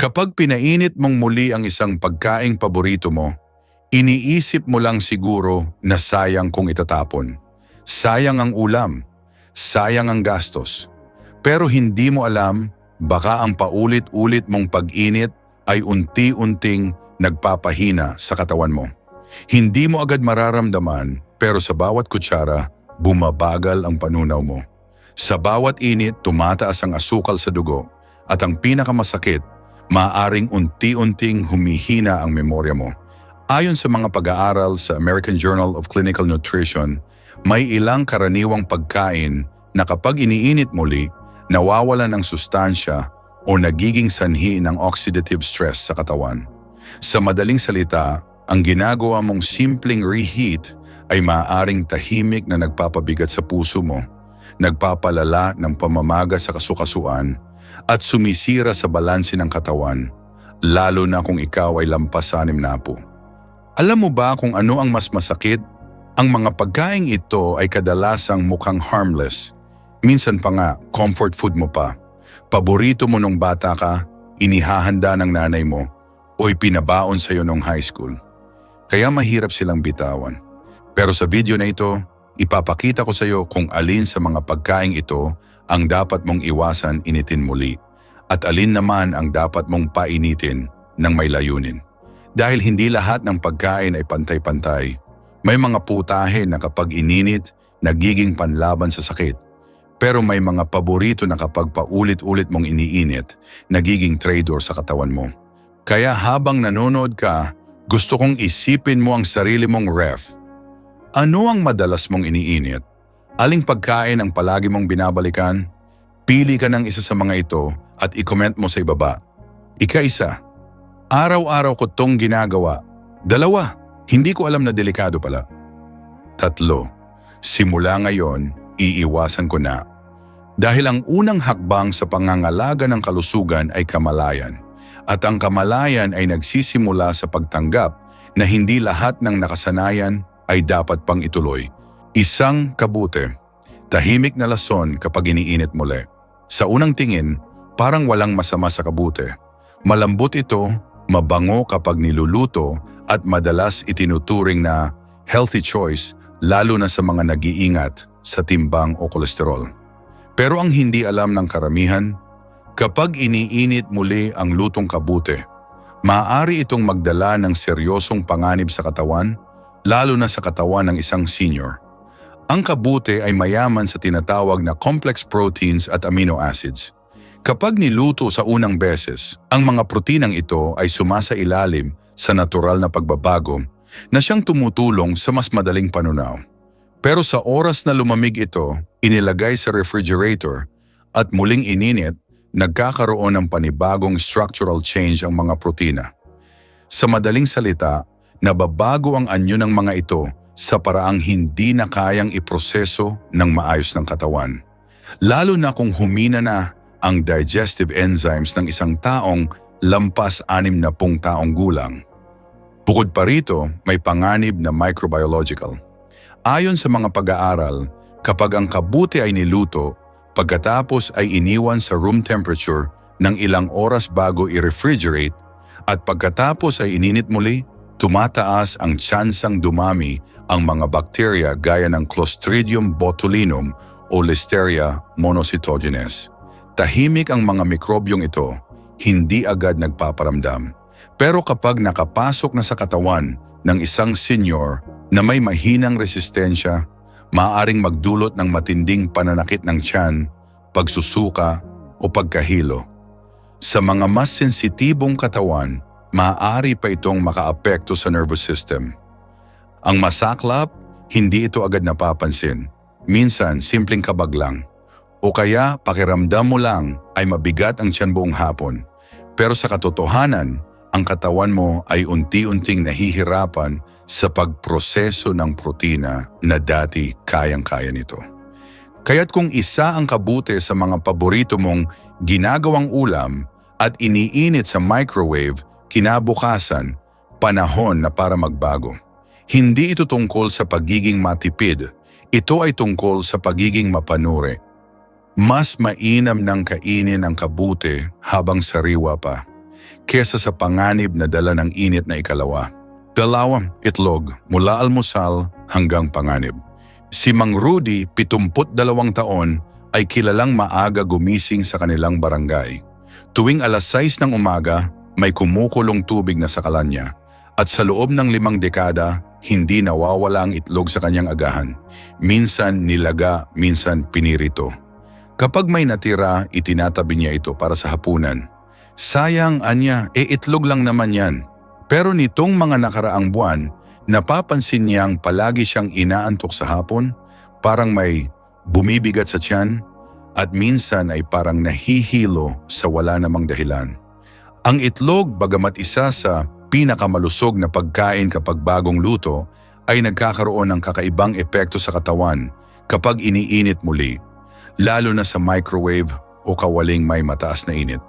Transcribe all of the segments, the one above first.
Kapag pinainit mong muli ang isang pagkaing paborito mo, iniisip mo lang siguro na sayang kung itatapon. Sayang ang ulam, sayang ang gastos. Pero hindi mo alam, baka ang paulit-ulit mong pag-init ay unti-unting nagpapahina sa katawan mo. Hindi mo agad mararamdaman, pero sa bawat kutsara, bumabagal ang panunaw mo. Sa bawat init, tumataas ang asukal sa dugo, at ang pinakamasakit, maaaring unti-unting humihina ang memorya mo. Ayon sa mga pag-aaral sa American Journal of Clinical Nutrition, may ilang karaniwang pagkain na kapag iniinit muli, nawawalan ng sustansya o nagiging sanhi ng oxidative stress sa katawan. Sa madaling salita, ang ginagawa mong simpleng reheat ay maaaring tahimik na nagpapabigat sa puso mo, nagpapalala ng pamamaga sa kasukasuan, at sumisira sa balanse ng katawan, lalo na kung ikaw ay lampas sa 6 na po. Alam mo ba kung ano ang mas masakit? Ang mga pagkaing ito ay kadalasang mukhang harmless. Minsan pa nga, comfort food mo pa. Paborito mo nung bata ka, inihahanda ng nanay mo, o ipinabaon sa'yo nung high school. Kaya mahirap silang bitawan. Pero sa video na ito, ipapakita ko sa iyo kung alin sa mga pagkaing ito ang dapat mong iwasan initin muli at alin naman ang dapat mong painitin ng may layunin. Dahil hindi lahat ng pagkain ay pantay-pantay. May mga putahe na kapag ininit, nagiging panlaban sa sakit. Pero may mga paborito na kapag paulit-ulit mong iniinit, nagiging traitor sa katawan mo. Kaya habang nanonood ka, gusto kong isipin mo ang sarili mong ref. Ano ang madalas mong iniinit? Aling pagkain ang palagi mong binabalikan? Pili ka ng isa sa mga ito at i-comment mo sa ibaba. Ika-1. Araw-araw ko tong ginagawa. 2. Hindi ko alam na delikado pala. 3. Simula ngayon, iiwasan ko na. Dahil ang unang hakbang sa pangangalaga ng kalusugan ay kamalayan. At ang kamalayan ay nagsisimula sa pagtanggap na hindi lahat ng nakasanayan ay dapat pang ituloy. Isang kabute, tahimik na lason kapag iniinit muli. Sa unang tingin, parang walang masama sa kabute. Malambot ito, mabango kapag niluluto at madalas itinuturing na healthy choice lalo na sa mga nag-iingat sa timbang o kolesterol. Pero ang hindi alam ng karamihan, kapag iniinit muli ang lutong kabute, maaari itong magdala ng seryosong panganib sa katawan, lalo na sa katawan ng isang senior. Ang kabute ay mayaman sa tinatawag na complex proteins at amino acids. Kapag niluto sa unang beses, ang mga proteinang ito ay sumasailalim sa natural na pagbabago na siyang tumutulong sa mas madaling panunaw. Pero sa oras na lumamig ito, inilagay sa refrigerator at muling ininit, nagkakaroon ng panibagong structural change ang mga protina. Sa madaling salita, nababago ang anyo ng mga ito sa paraang hindi na kayang iproseso ng maayos ng katawan. Lalo na kung humina na ang digestive enzymes ng isang taong lampas 60 taong gulang. Bukod pa rito, may panganib na microbiological. Ayon sa mga pag-aaral, kapag ang kabute ay niluto, pagkatapos ay iniwan sa room temperature ng ilang oras bago i-refrigerate at pagkatapos ay ininit muli, tumataas ang tsansang dumami ang mga bakterya gaya ng Clostridium botulinum o Listeria monocytogenes. Tahimik ang mga mikrobyong ito, hindi agad nagpaparamdam. Pero kapag nakapasok na sa katawan ng isang senior na may mahinang resistensya, maaaring magdulot ng matinding pananakit ng tiyan, pagsusuka o pagkahilo. Sa mga mas sensitibong katawan, maaari pa itong makaapekto sa nervous system. Ang masaklap, hindi ito agad napapansin. Minsan, simpleng kabag lang. O kaya, pakiramdam mo lang ay mabigat ang tiyan buong hapon. Pero sa katotohanan, ang katawan mo ay unti-unting nahihirapan sa pagproseso ng protina na dati kayang-kaya nito. Kaya't kung isa ang kabute sa mga paborito mong ginagawang ulam at iniinit sa microwave, kinabukasan, panahon na para magbago. Hindi ito tungkol sa pagiging matipid, ito ay tungkol sa pagiging mapanuri. Mas mainam ng kainin ang kabute habang sariwa pa. kesa sa panganib na dala ng init na ikalawa. Dalawang itlog mula almusal hanggang panganib. Si Mang Rudy, 72 taon, ay kilalang maaga gumising sa kanilang barangay. Tuwing alas 6 ng umaga, may kumukulong tubig na sakalan niya. At sa loob ng 5 dekada, hindi nawawala ang itlog sa kanyang agahan. Minsan nilaga, minsan pinirito. Kapag may natira, itinatabi niya ito para sa hapunan. Sayang, anya, itlog lang naman yan. Pero nitong mga nakaraang buwan, napapansin niyang palagi siyang inaantok sa hapon, parang may bumibigat sa tiyan, at minsan ay parang nahihilo sa wala namang dahilan. Ang itlog, bagamat isa sa pinakamalusog na pagkain kapag bagong luto, ay nagkakaroon ng kakaibang epekto sa katawan kapag iniinit muli, lalo na sa microwave o kawaling may mataas na init.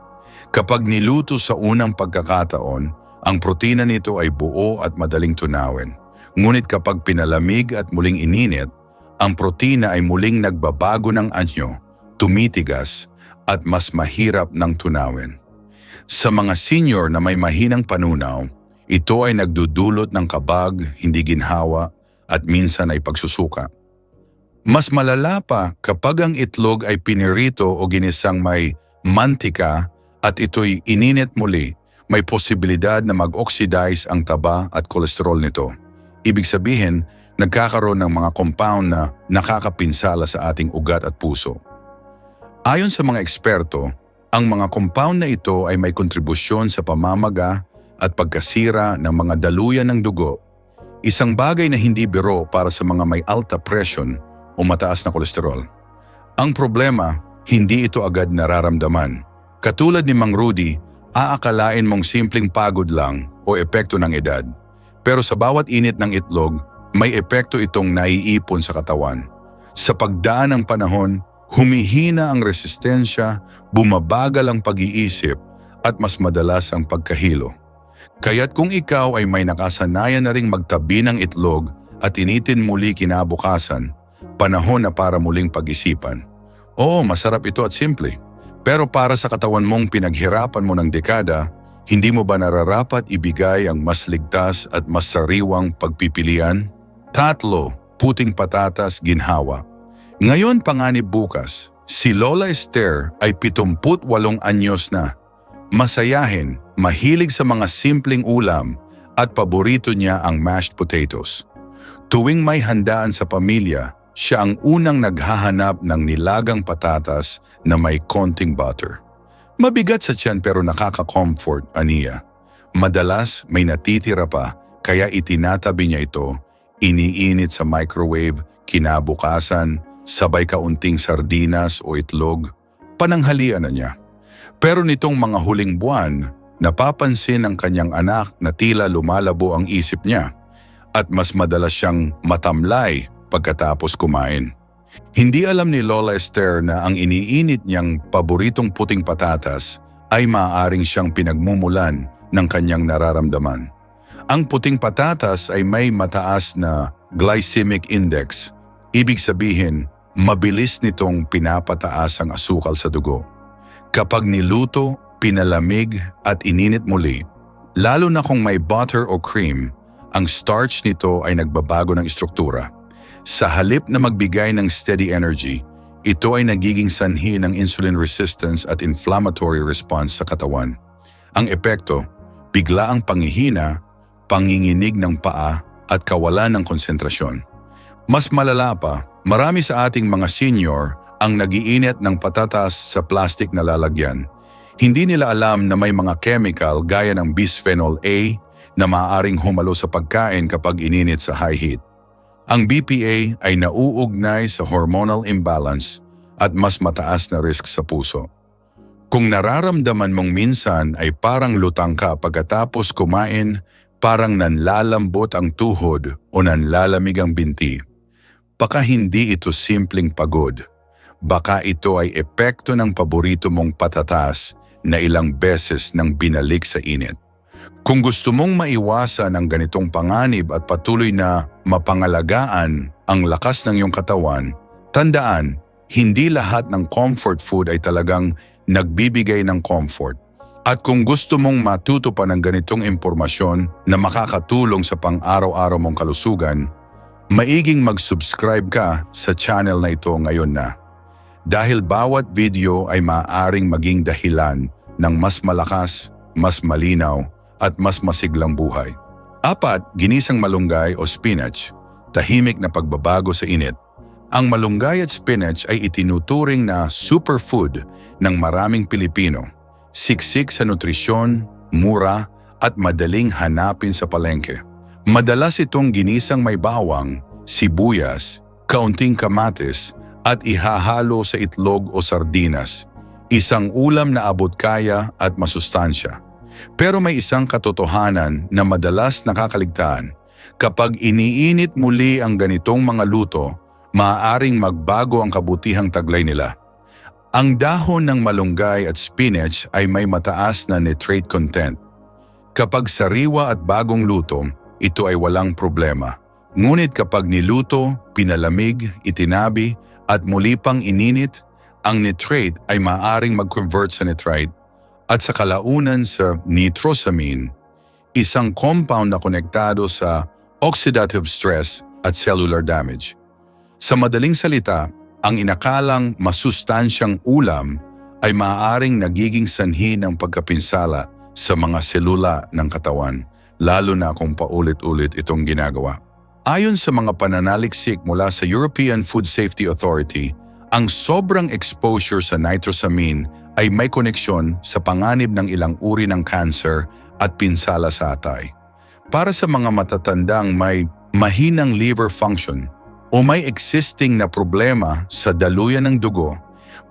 Kapag niluto sa unang pagkakataon, ang protina nito ay buo at madaling tunawin. Ngunit kapag pinalamig at muling ininit, ang protina ay muling nagbabago ng anyo, tumitigas at mas mahirap ng tunawin. Sa mga senior na may mahinang panunaw, ito ay nagdudulot ng kabag, hindi ginhawa at minsan ay pagsusuka. Mas malala pa kapag ang itlog ay pinirito o ginisang may mantika at ito'y ininit muli, may posibilidad na mag-oxidize ang taba at kolesterol nito. Ibig sabihin, nagkakaroon ng mga compound na nakakapinsala sa ating ugat at puso. Ayon sa mga eksperto, ang mga compound na ito ay may kontribusyon sa pamamaga at pagkasira ng mga daluyan ng dugo, isang bagay na hindi biro para sa mga may alta presyon o mataas na kolesterol. Ang problema, hindi ito agad nararamdaman. Katulad ni Mang Rudy, aakalain mong simpleng pagod lang o epekto ng edad. Pero sa bawat init ng itlog, may epekto itong naiipon sa katawan. Sa pagdaan ng panahon, humihina ang resistensya, bumabagal ang pag-iisip at mas madalas ang pagkahilo. Kaya't kung ikaw ay may nakasanayan na ring magtabi ng itlog at initin muli kinabukasan, panahon na para muling pag-isipan. Oo, masarap ito at simple. Pero para sa katawan mong pinaghirapan mo ng dekada, hindi mo ba nararapat ibigay ang mas ligtas at mas sariwang pagpipilian? 3, puting patatas ginhawa. Ngayon panganib bukas, si Lola Esther ay 78 anyos na. Masayahin, mahilig sa mga simpleng ulam at paborito niya ang mashed potatoes. Tuwing may handaan sa pamilya, siya ang unang naghahanap ng nilagang patatas na may konting butter. Mabigat sa tiyan pero nakaka-comfort, aniya. Madalas may natitira pa kaya itinatabi niya ito, iniinit sa microwave, kinabukasan, sabay kaunting sardinas o itlog, pananghalian na niya. Pero nitong mga huling buwan, napapansin ng kanyang anak na tila lumalabo ang isip niya at mas madalas siyang matamlay pagkatapos kumain. Hindi alam ni Lola Esther na ang iniinit niyang paboritong puting patatas ay maaaring siyang pinagmumulan ng kanyang nararamdaman. Ang puting patatas ay may mataas na glycemic index. Ibig sabihin, mabilis nitong pinapataas ang asukal sa dugo. Kapag niluto, pinalamig at ininit muli, lalo na kung may butter o cream, ang starch nito ay nagbabago ng istruktura. Sa halip na magbigay ng steady energy, ito ay nagiging sanhi ng insulin resistance at inflammatory response sa katawan. Ang epekto, bigla ang panghihina, panginginig ng paa at kawalan ng konsentrasyon. Mas malala pa, marami sa ating mga senior ang nagiinit ng patatas sa plastic na lalagyan. Hindi nila alam na may mga chemical gaya ng bisphenol A na maaaring humalo sa pagkain kapag ininit sa high heat. Ang BPA ay nauugnay sa hormonal imbalance at mas mataas na risk sa puso. Kung nararamdaman mong minsan ay parang lutang ka pagkatapos kumain, parang nanlalambot ang tuhod o nanlalamig ang binti, baka hindi ito simpleng pagod. Baka ito ay epekto ng paborito mong patatas na ilang beses nang binalik sa init. Kung gusto mong maiwasan ang ganitong panganib at patuloy na mapangalagaan ang lakas ng iyong katawan, tandaan, hindi lahat ng comfort food ay talagang nagbibigay ng comfort. At kung gusto mong matuto pa ng ganitong impormasyon na makakatulong sa pang-araw-araw mong kalusugan, maiging mag-subscribe ka sa channel na ito ngayon na. Dahil bawat video ay maaaring maging dahilan ng mas malakas, mas malinaw, at mas masiglang buhay. 4. Ginisang malunggay o spinach, tahimik na pagbabago sa init. Ang malunggay at spinach ay itinuturing na superfood ng maraming Pilipino. Siksik sa nutrisyon, mura, at madaling hanapin sa palengke. Madalas itong ginisang may bawang, sibuyas, kaunting kamatis, at ihahalo sa itlog o sardinas. Isang ulam na abot-kaya at masustansya. Pero may isang katotohanan na madalas nakakaligtaan. Kapag iniinit muli ang ganitong mga luto, maaaring magbago ang kabutihang taglay nila. Ang dahon ng malunggay at spinach ay may mataas na nitrate content. Kapag sariwa at bagong luto, ito ay walang problema. Ngunit kapag niluto, pinalamig, itinabi, at muli pang ininit, ang nitrate ay maaaring mag-convert sa nitrite at sa kalaunan sa nitrosamine, isang compound na konektado sa oxidative stress at cellular damage. Sa madaling salita, ang inakalang masustansyang ulam ay maaaring nagiging sanhi ng pagkapinsala sa mga selula ng katawan, lalo na kung paulit-ulit itong ginagawa. Ayon sa mga pananaliksik mula sa European Food Safety Authority, ang sobrang exposure sa nitrosamine ay may koneksyon sa panganib ng ilang uri ng cancer at pinsala sa atay. Para sa mga matatandang may mahinang liver function o may existing na problema sa daluyan ng dugo,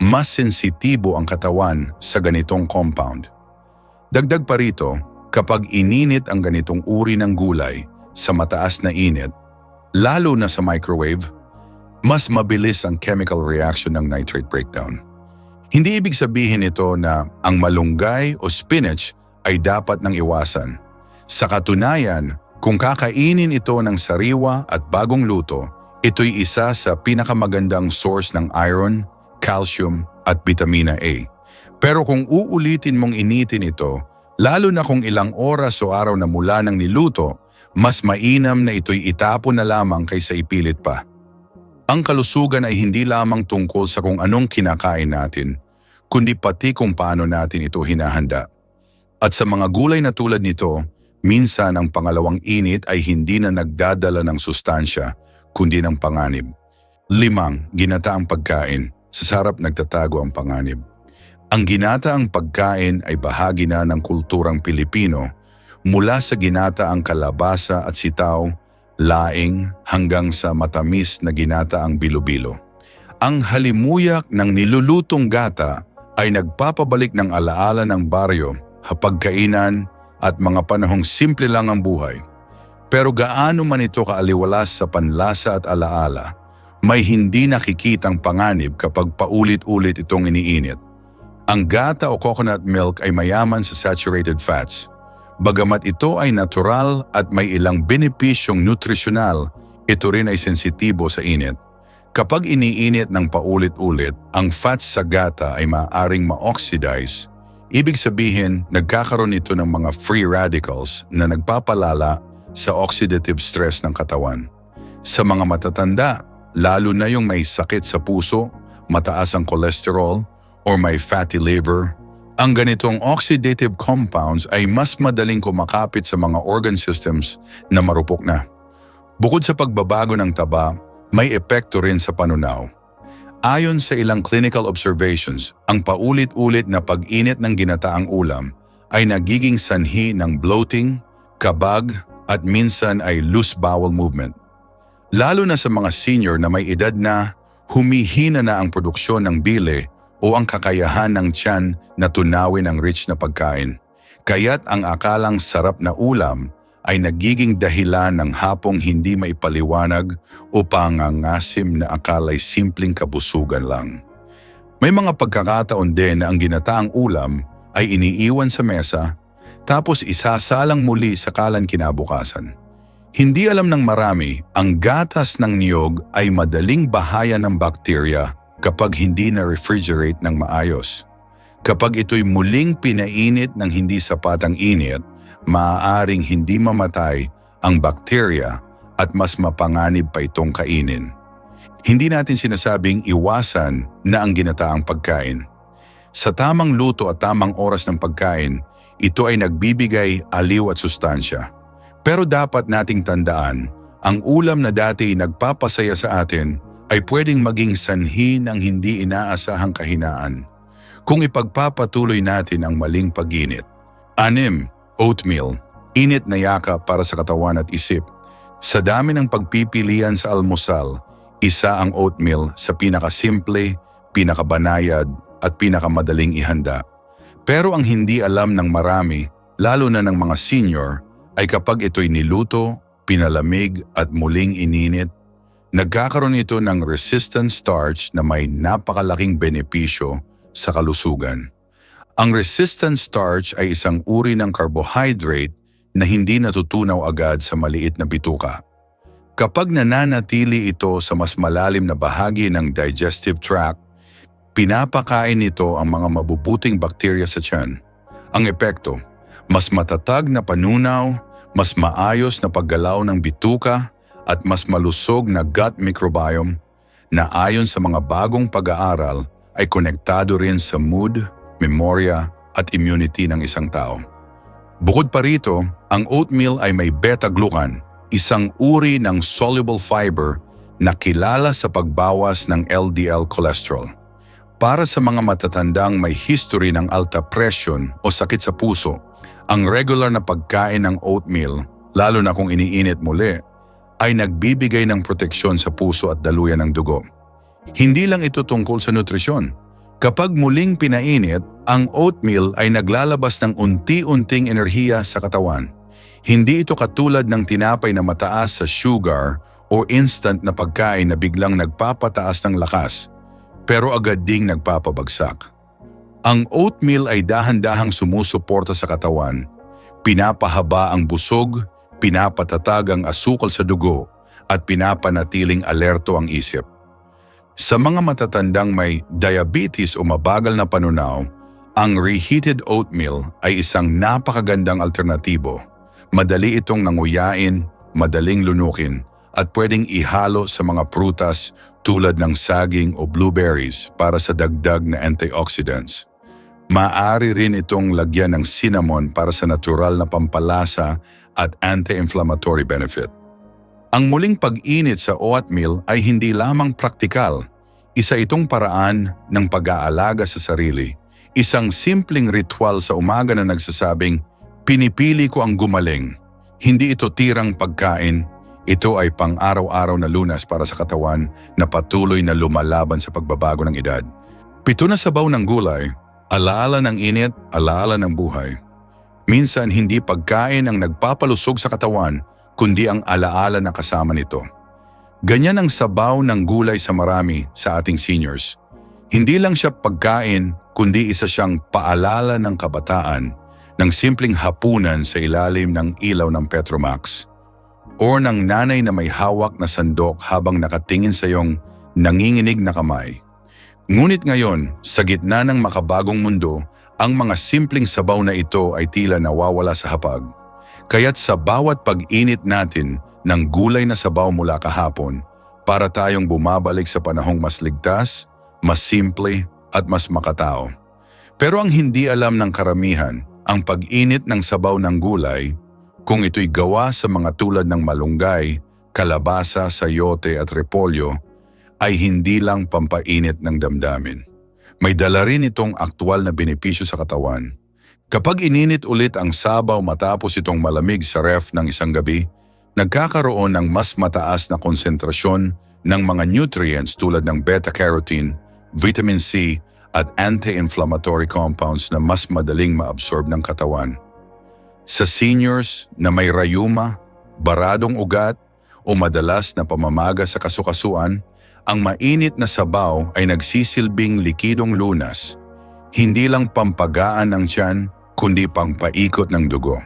mas sensitibo ang katawan sa ganitong compound. Dagdag pa rito, kapag ininit ang ganitong uri ng gulay sa mataas na init, lalo na sa microwave, mas mabilis ang chemical reaction ng nitrate breakdown. Hindi ibig sabihin ito na ang malunggay o spinach ay dapat nang iwasan. Sa katunayan, kung kakainin ito ng sariwa at bagong luto, ito'y isa sa pinakamagandang source ng iron, calcium at vitamina A. Pero kung uulitin mong initin ito, lalo na kung ilang oras o araw na mula ng niluto, mas mainam na ito'y itapon na lamang kaysa ipilit pa. Ang kalusugan ay hindi lamang tungkol sa kung anong kinakain natin, kundi pati kung paano natin ito hinahanda. At sa mga gulay na tulad nito, minsan ang pangalawang init ay hindi na nagdadala ng sustansya, kundi ng panganib. 5. Ginataang pagkain. Sa sarap nagtatago ang panganib. Ang ginataang pagkain ay bahagi na ng kulturang Pilipino, mula sa ginataang kalabasa at sitaw, laing hanggang sa matamis na ginataang bilo-bilo. Ang halimuyak ng nilulutong gata ay nagpapabalik ng alaala ng baryo, hapagkainan at mga panahong simple lang ang buhay. Pero gaano man ito kaaliwalas sa panlasa at alaala, may hindi nakikitang panganib kapag paulit-ulit itong iniinit. Ang gata o coconut milk ay mayaman sa saturated fats. Bagamat ito ay natural at may ilang benepisyong nutrisyonal, ito rin ay sensitibo sa init. Kapag iniinit ng paulit-ulit, ang fats sa gata ay maaaring ma-oxidize. Ibig sabihin, nagkakaroon ito ng mga free radicals na nagpapalala sa oxidative stress ng katawan. Sa mga matatanda, lalo na yung may sakit sa puso, mataas ang cholesterol, or may fatty liver, ang ganitong oxidative compounds ay mas madaling kumakapit sa mga organ systems na marupok na. Bukod sa pagbabago ng taba, may epekto rin sa panunaw. Ayon sa ilang clinical observations, ang paulit-ulit na pag-init ng ginataang ulam ay nagiging sanhi ng bloating, kabag, at minsan ay loose bowel movement. Lalo na sa mga senior na may edad na humihina na ang produksyon ng bile o ang kakayahan ng tiyan na tunawin ang rich na pagkain. Kaya't ang akalang sarap na ulam ay nagiging dahilan ng hapong hindi maipaliwanag o pangangasim na akala'y simpleng kabusugan lang. May mga pagkakataon din na ang ginataang ulam ay iniiwan sa mesa tapos isasalang muli sa kalan kinabukasan. Hindi alam ng marami, ang gatas ng niyog ay madaling bahaya ng bakterya kapag hindi na-refrigerate ng maayos. Kapag ito'y muling pinainit ng hindi sapat ang init, maaaring hindi mamatay ang bakterya at mas mapanganib pa itong kainin. Hindi natin sinasabing iwasan na ang ginataang pagkain. Sa tamang luto at tamang oras ng pagkain, ito ay nagbibigay aliw at sustansya. Pero dapat nating tandaan, ang ulam na dati nagpapasaya sa atin ay pwedeng maging sanhi ng hindi inaasahang kahinaan kung ipagpapatuloy natin ang maling pag-init. 6. Oatmeal. Init na yakap para sa katawan at isip. Sa dami ng pagpipilian sa almusal, isa ang oatmeal sa pinakasimple, pinakabanayad at pinakamadaling ihanda. Pero ang hindi alam ng marami, lalo na ng mga senior, ay kapag ito'y niluto, pinalamig at muling ininit, nagkakaroon ito ng resistant starch na may napakalaking benepisyo sa kalusugan. Ang resistant starch ay isang uri ng carbohydrate na hindi natutunaw agad sa maliit na bituka. Kapag nananatili ito sa mas malalim na bahagi ng digestive tract, pinapakain nito ang mga mabubuting bakterya sa tiyan. Ang epekto, mas matatag na panunaw, mas maayos na paggalaw ng bituka, at mas malusog na gut microbiome na ayon sa mga bagong pag-aaral ay konektado rin sa mood, memorya at immunity ng isang tao. Bukod pa rito, ang oatmeal ay may beta-glucan, isang uri ng soluble fiber na kilala sa pagbawas ng LDL cholesterol. Para sa mga matatandang may history ng alta presyon o sakit sa puso, ang regular na pagkain ng oatmeal, lalo na kung iniinit muli, ay nagbibigay ng proteksyon sa puso at daluyan ng dugo. Hindi lang ito tungkol sa nutrisyon. Kapag muling pinainit, ang oatmeal ay naglalabas ng unti-unting enerhiya sa katawan. Hindi ito katulad ng tinapay na mataas sa sugar o instant na pagkain na biglang nagpapataas ng lakas, pero agad ding nagpapabagsak. Ang oatmeal ay dahan-dahang sumusuporta sa katawan, pinapahaba ang busog, pinapatatag ang asukal sa dugo, at pinapanatiling alerto ang isip. Sa mga matatandang may diabetes o mabagal na panunaw, ang reheated oatmeal ay isang napakagandang alternatibo. Madali itong nanguyain, madaling lunukin, at pwedeng ihalo sa mga prutas tulad ng saging o blueberries para sa dagdag na antioxidants. Maaari rin itong lagyan ng cinnamon para sa natural na pampalasa at anti-inflammatory benefit. Ang muling pag-init sa oatmeal ay hindi lamang praktikal. Isa itong paraan ng pag-aalaga sa sarili. Isang simpleng ritual sa umaga na nagsasabing, pinipili ko ang gumaling. Hindi ito tirang pagkain. Ito ay pang-araw-araw na lunas para sa katawan na patuloy na lumalaban sa pagbabago ng edad. 7 na sabaw ng gulay, alaala ng init, alaala ng buhay. Minsan hindi pagkain ang nagpapalusog sa katawan, kundi ang alaala na kasama nito. Ganyan ang sabaw ng gulay sa marami sa ating seniors. Hindi lang siya pagkain, kundi isa siyang paalala ng kabataan, ng simpleng hapunan sa ilalim ng ilaw ng Petromax, o ng nanay na may hawak na sandok habang nakatingin sa iyong nanginginig na kamay. Ngunit ngayon, sa gitna ng makabagong mundo, ang mga simpleng sabaw na ito ay tila nawawala sa hapag. Kaya't sa bawat pag-init natin ng gulay na sabaw mula kahapon, para tayong bumabalik sa panahong mas ligtas, mas simple at mas makatao. Pero ang hindi alam ng karamihan, ang pag-init ng sabaw ng gulay, kung ito'y gawa sa mga tulad ng malunggay, kalabasa, sayote at repolyo, ay hindi lang pampainit ng damdamin. May dala rin itong aktwal na benepisyo sa katawan. Kapag ininit ulit ang sabaw matapos itong malamig sa ref ng isang gabi, nagkakaroon ng mas mataas na konsentrasyon ng mga nutrients tulad ng beta-carotene, vitamin C at anti-inflammatory compounds na mas madaling maabsorb ng katawan. Sa seniors na may rayuma, baradong ugat o madalas na pamamaga sa kasukasuan, ang mainit na sabaw ay nagsisilbing likidong lunas, hindi lang pampagaan ng tiyan, kundi pangpaikot ng dugo.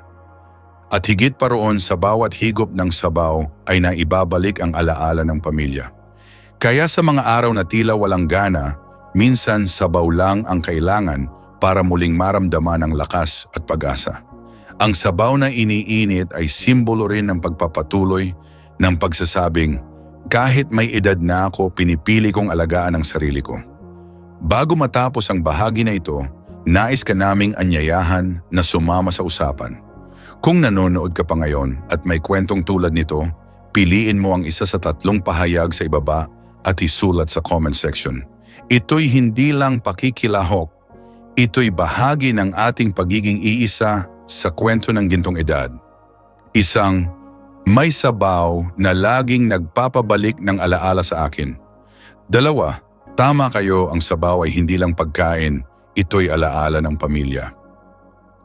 At higit pa roon, sa bawat higop ng sabaw ay naibabalik ang alaala ng pamilya. Kaya sa mga araw na tila walang gana, minsan sabaw lang ang kailangan para muling maramdaman ang lakas at pag-asa. Ang sabaw na iniinit ay simbolo rin ng pagpapatuloy ng pagsasabing, kahit may edad na ako, pinipili kong alagaan ang sarili ko. Bago matapos ang bahagi na ito, nais ka naming anyayahan na sumama sa usapan. Kung nanonood ka pa ngayon at may kwentong tulad nito, piliin mo ang isa sa 3 pahayag sa ibaba at isulat sa comment section. Ito'y hindi lang pakikilahok, ito'y bahagi ng ating pagiging iisa sa kwento ng gintong edad. Isang may sabaw na laging nagpapabalik ng alaala sa akin. 2, tama kayo, ang sabaw ay hindi lang pagkain, ito'y alaala ng pamilya.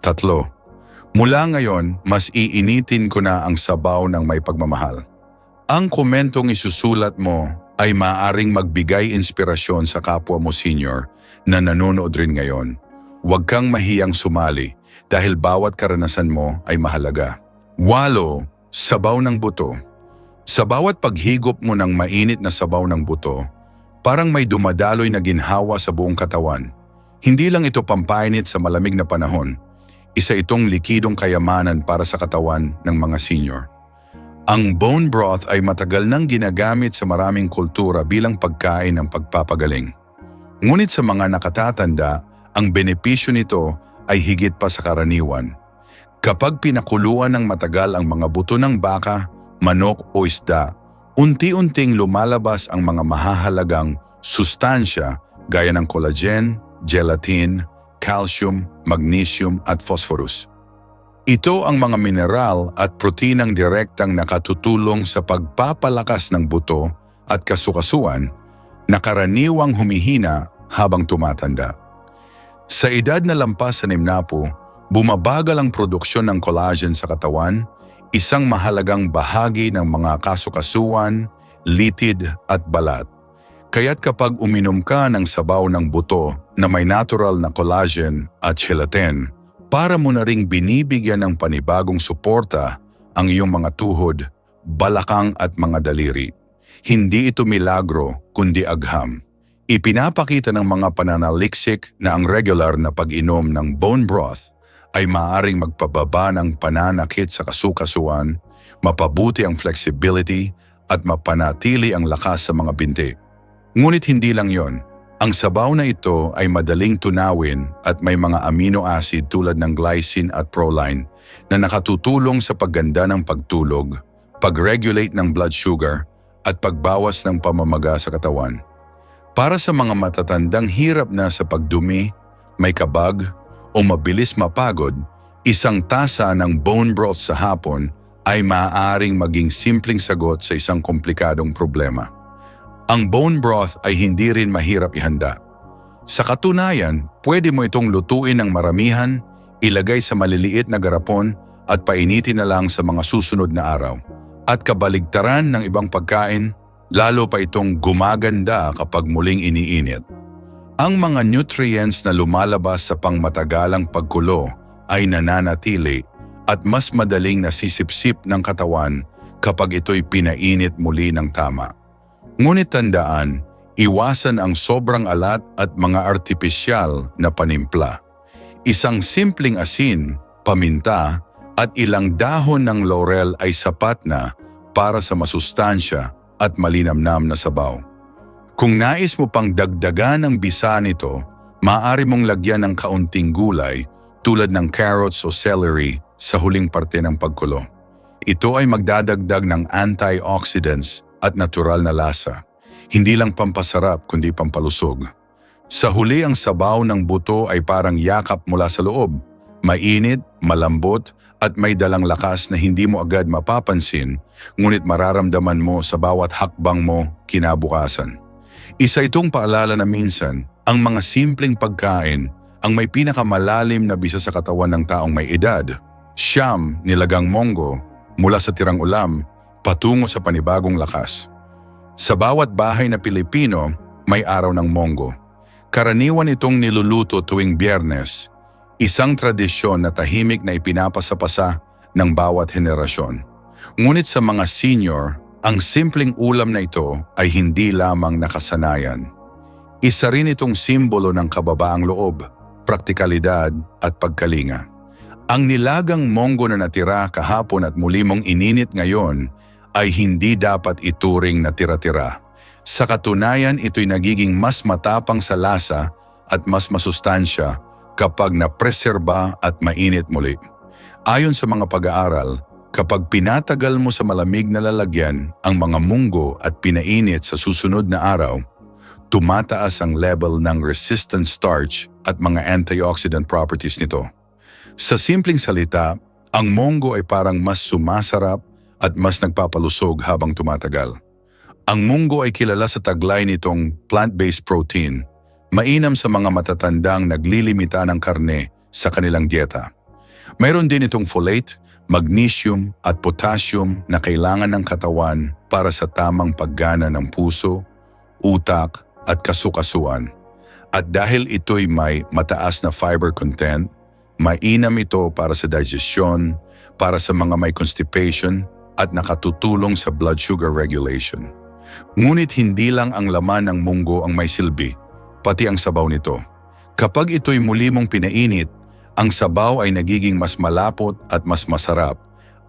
3, mula ngayon, mas iinitin ko na ang sabaw ng may pagmamahal. Ang komentong isusulat mo ay maaaring magbigay inspirasyon sa kapwa mo senior na nanonood rin ngayon. Huwag kang mahiyang sumali dahil bawat karanasan mo ay mahalaga. 8, sabaw ng buto. Sa bawat paghigop mo ng mainit na sabaw ng buto, parang may dumadaloy na ginhawa sa buong katawan. Hindi lang ito pampainit sa malamig na panahon, isa itong likidong kayamanan para sa katawan ng mga senior. Ang bone broth ay matagal nang ginagamit sa maraming kultura bilang pagkain ng pagpapagaling. Ngunit sa mga nakatatanda, ang benepisyo nito ay higit pa sa karaniwan. Kapag pinakuluan ng matagal ang mga buto ng baka, manok o isda, unti-unting lumalabas ang mga mahahalagang sustansya gaya ng collagen, gelatin, calcium, magnesium at phosphorus. Ito ang mga mineral at proteinang direktang nakatutulong sa pagpapalakas ng buto at kasukasuan na karaniwang humihina habang tumatanda. Sa edad na lampas sa 60, bumabagal ang produksyon ng collagen sa katawan, isang mahalagang bahagi ng mga kasukasuan, litid at balat. Kaya't kapag uminom ka ng sabaw ng buto na may natural na collagen at gelatin, para mo na ring binibigyan ng panibagong suporta ang iyong mga tuhod, balakang at mga daliri. Hindi ito milagro kundi agham. Ipinapakita ng mga pananaliksik na ang regular na pag-inom ng bone broth ay maaaring magpababa ng pananakit sa kasukasuan, mapabuti ang flexibility at mapanatili ang lakas sa mga binti. Ngunit hindi lang yon. Ang sabaw na ito ay madaling tunawin at may mga amino acid tulad ng glycine at proline na nakatutulong sa pagganda ng pagtulog, pag-regulate ng blood sugar at pagbawas ng pamamaga sa katawan. Para sa mga matatandang hirap na sa pagdumi, may kabag o mabilis mapagod, isang tasa ng bone broth sa hapon ay maaaring maging simpleng sagot sa isang komplikadong problema. Ang bone broth ay hindi rin mahirap ihanda. Sa katunayan, pwede mo itong lutuin ng maramihan, ilagay sa maliliit na garapon at painitin na lang sa mga susunod na araw. At kabaligtaran ng ibang pagkain, lalo pa itong gumaganda kapag muling iniinit. Ang mga nutrients na lumalabas sa pangmatagalang pagkulo ay nananatili at mas madaling nasisipsip ng katawan kapag ito'y pinainit muli ng tama. Ngunit tandaan, iwasan ang sobrang alat at mga artipisyal na panimpla. Isang simpleng asin, paminta at ilang dahon ng laurel ay sapat na para sa masustansya at malinamnam na sabaw. Kung nais mo pang dagdagan ng bisa nito, maaari mong lagyan ng kaunting gulay tulad ng carrots o celery sa huling parte ng pagkulo. Ito ay magdadagdag ng antioxidants at natural na lasa. Hindi lang pampasarap kundi pampalusog. Sa huli, ang sabaw ng buto ay parang yakap mula sa loob. Mainit, malambot at may dalang lakas na hindi mo agad mapapansin, ngunit mararamdaman mo sa bawat hakbang mo kinabukasan. Isa itong paalala na minsan, ang mga simpleng pagkain ang may pinakamalalim na bisa sa katawan ng taong may edad. Siyam, nilagang monggo, mula sa tirang ulam, patungo sa panibagong lakas. Sa bawat bahay na Pilipino, may araw ng monggo. Karaniwan itong niluluto tuwing Biyernes, isang tradisyon na tahimik na ipinapasapasa ng bawat henerasyon. Ngunit sa mga senior, ang simpleng ulam na ito ay hindi lamang nakasanayan. Isa rin itong simbolo ng kababaang loob. praktikalidad at pagkalinga. Ang nilagang monggo na natira kahapon at muli mong ininit ngayon ay hindi dapat ituring na tira-tira. Sa katunayan, ito'y nagiging mas matapang sa lasa at mas masustansya kapag napreserba at mainit muli. Ayon sa mga pag-aaral, kapag pinatagal mo sa malamig na lalagyan ang mga munggo at pinainit sa susunod na araw, tumataas ang level ng resistant starch at mga antioxidant properties nito. Sa simpleng salita, ang munggo ay parang mas sumasarap at mas nagpapalusog habang tumatagal. Ang munggo ay kilala sa taglay nitong plant-based protein, mainam sa mga matatandang naglilimita ng karne sa kanilang dieta. Mayroon din itong folate, magnesium at potassium na kailangan ng katawan para sa tamang paggana ng puso, utak at kasukasuan. At dahil ito'y may mataas na fiber content, mainam ito para sa digestion, para sa mga may constipation at nakatutulong sa blood sugar regulation. Ngunit hindi lang ang laman ng munggo ang may silbi, pati ang sabaw nito. Kapag ito'y muli mong pinainit, ang sabaw ay nagiging mas malapot at mas masarap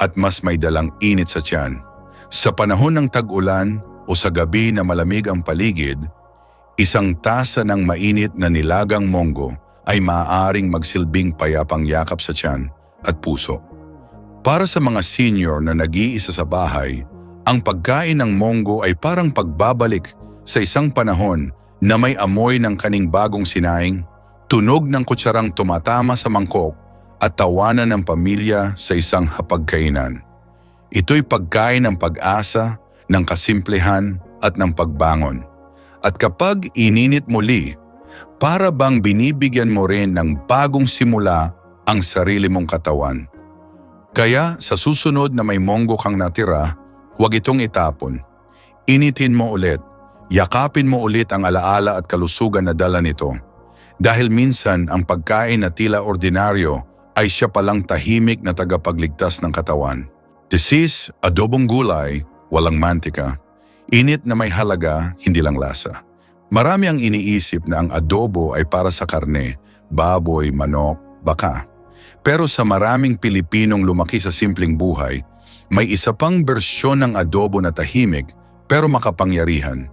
at mas may dalang init sa tiyan. Sa panahon ng tag-ulan o sa gabi na malamig ang paligid, isang tasa ng mainit na nilagang munggo ay maaaring magsilbing payapang yakap sa tiyan at puso. Para sa mga senior na nag-iisa sa bahay, ang pagkain ng munggo ay parang pagbabalik sa isang panahon na may amoy ng kaning bagong sinaing, tunog ng kutsarang tumatama sa mangkok at tawanan ng pamilya sa isang hapagkainan. Ito'y pagkain ng pag-asa, ng kasimplehan at ng pagbangon. At kapag ininit muli, para bang binibigyan mo rin ng bagong simula ang sarili mong katawan. Kaya sa susunod na may munggo kang natira, huwag itong itapon. Initin mo ulit. Yakapin mo ulit ang alaala at kalusugan na dala nito. Dahil minsan ang pagkain na tila ordinaryo ay siya palang tahimik na tagapagligtas ng katawan. This is adobong gulay, walang mantika. Init na may halaga, hindi lang lasa. Marami ang iniisip na ang adobo ay para sa karne, baboy, manok, baka. Pero sa maraming Pilipinong lumaki sa simpleng buhay, may isa pang bersyon ng adobo na tahimik pero makapangyarihan.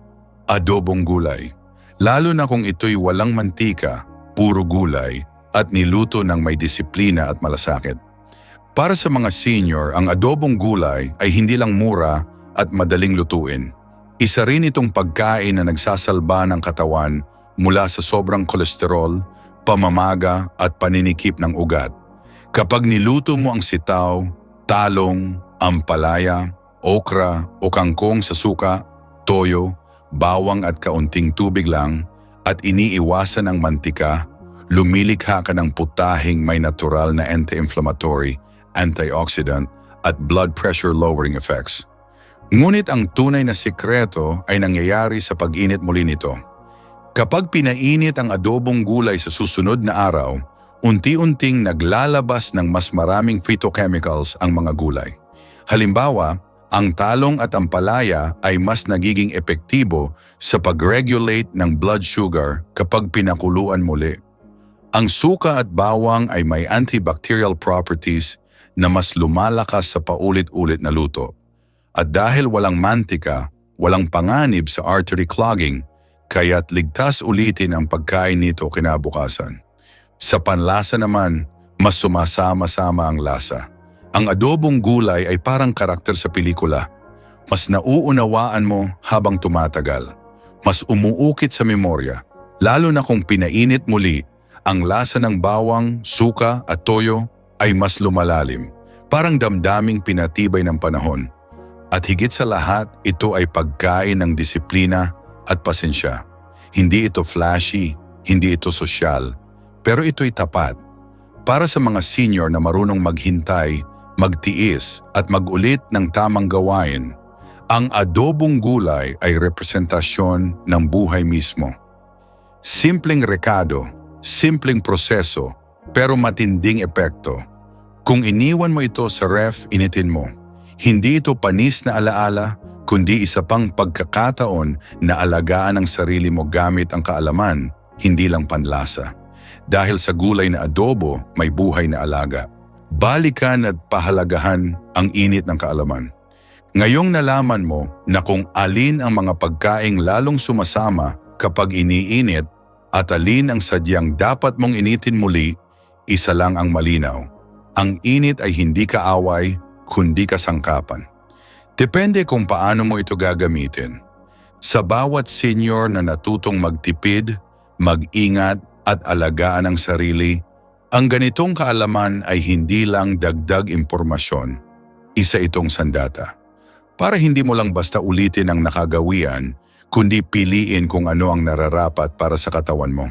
Adobong gulay. Lalo na kung ito'y walang mantika, puro gulay, at niluto ng may disiplina at malasakit. Para sa mga senior, ang adobong gulay ay hindi lang mura at madaling lutuin. Isa rin itong pagkain na nagsasalba ng katawan mula sa sobrang kolesterol, pamamaga at paninikip ng ugat. Kapag niluto mo ang sitaw, talong, ampalaya, okra o kangkong sa suka, toyo, bawang at kaunting tubig lang at iniiwasan ang mantika, lumilikha ka ng putahing may natural na anti-inflammatory, antioxidant at blood pressure lowering effects. Ngunit ang tunay na sikreto ay nangyayari sa pag-init muli nito. Kapag pinainit ang adobong gulay sa susunod na araw, unti-unting naglalabas ng mas maraming phytochemicals ang mga gulay. Halimbawa, ang talong at ampalaya ay mas nagiging epektibo sa pag-regulate ng blood sugar kapag pinakuluan muli. Ang suka at bawang ay may antibacterial properties na mas lumalakas sa paulit-ulit na luto. At dahil walang mantika, walang panganib sa artery clogging, kaya't ligtas ulitin ang pagkain nito kinabukasan. Sa panlasa naman, mas sumasama-sama ang lasa. Ang adobong gulay ay parang karakter sa pelikula. Mas nauunawaan mo habang tumatagal. Mas umuukit sa memorya. Lalo na kung pinainit muli, ang lasa ng bawang, suka at toyo ay mas lumalalim. Parang damdaming pinatibay ng panahon. At higit sa lahat, ito ay pagkain ng disiplina at pasensya. Hindi ito flashy, hindi ito sosyal, pero ito'y tapat. Para sa mga senior na marunong maghintay, magtiis at magulit ng tamang gawain, ang adobong gulay ay representasyon ng buhay mismo. Simpleng rekado, simpleng proseso, pero matinding epekto. Kung iniwan mo ito sa ref, initin mo. Hindi ito panis na alaala, kundi isa pang pagkakataon na alagaan ang sarili mo gamit ang kaalaman, hindi lang panlasa. Dahil sa gulay na adobo, may buhay na alaga. Balikan at pahalagahan ang init ng kaalaman. Ngayong nalaman mo na kung alin ang mga pagkaing lalong sumasama kapag iniinit at alin ang sadyang dapat mong initin muli, isa lang ang malinaw. Ang init ay hindi kaaway, kundi kasangkapan. Depende kung paano mo ito gagamitin. Sa bawat senior na natutong magtipid, mag-ingat at alagaan ang sarili, ang ganitong kaalaman ay hindi lang dagdag impormasyon, isa itong sandata. Para hindi mo lang basta ulitin ang nakagawian, kundi piliin kung ano ang nararapat para sa katawan mo.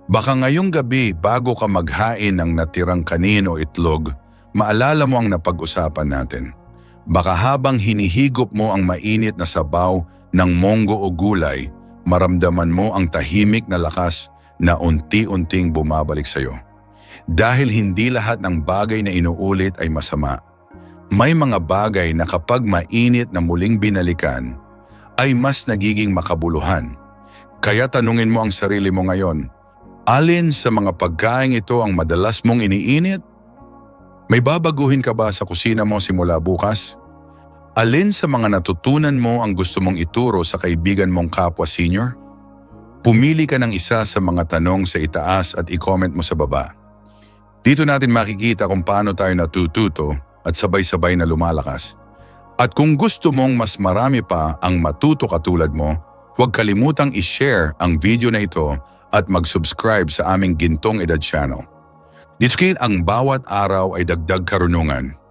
Baka ngayong gabi bago ka maghain ng natirang kanin o itlog, maalala mo ang napag-usapan natin. Baka habang hinihigop mo ang mainit na sabaw ng monggo o gulay, maramdaman mo ang tahimik na lakas na unti-unting bumabalik sa iyo. Dahil hindi lahat ng bagay na inuulit ay masama. May mga bagay na kapag mainit na muling binalikan, ay mas nagiging makabuluhan. Kaya tanungin mo ang sarili mo ngayon, alin sa mga pagkain ito ang madalas mong iniinit? May babaguhin ka ba sa kusina mo simula bukas? Alin sa mga natutunan mo ang gusto mong ituro sa kaibigan mong kapwa senior? Pumili ka ng isa sa mga tanong sa itaas at i-comment mo sa baba. Dito natin makikita kung paano tayo natututo at sabay-sabay na lumalakas. At kung gusto mong mas marami pa ang matuto katulad mo, huwag kalimutang i-share ang video na ito at mag-subscribe sa aming Gintong Edad channel. Dito ang bawat araw ay dagdag karunungan.